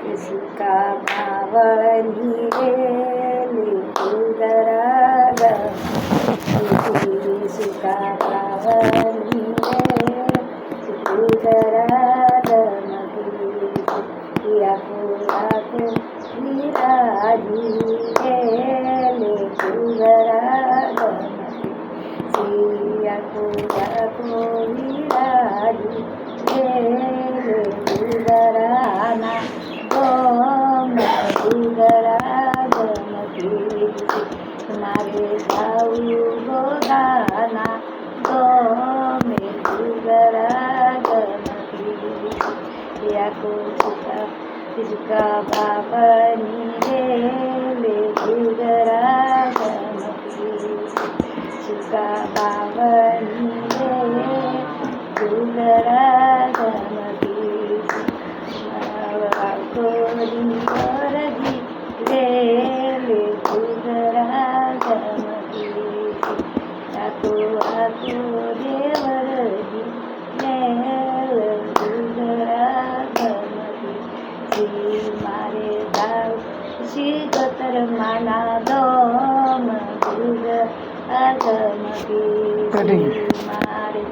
इसका भावनी रे कुदराग इसका भावनी रे कुदराग या को विराजी रे कुदराग सिया को विराजी रे कुदराना मारे जाऊ गोदाना गमे या को इसका बाबनी रे इसका बाबनी मारे दाव शिगतर माना दम दूर आगमकी मारे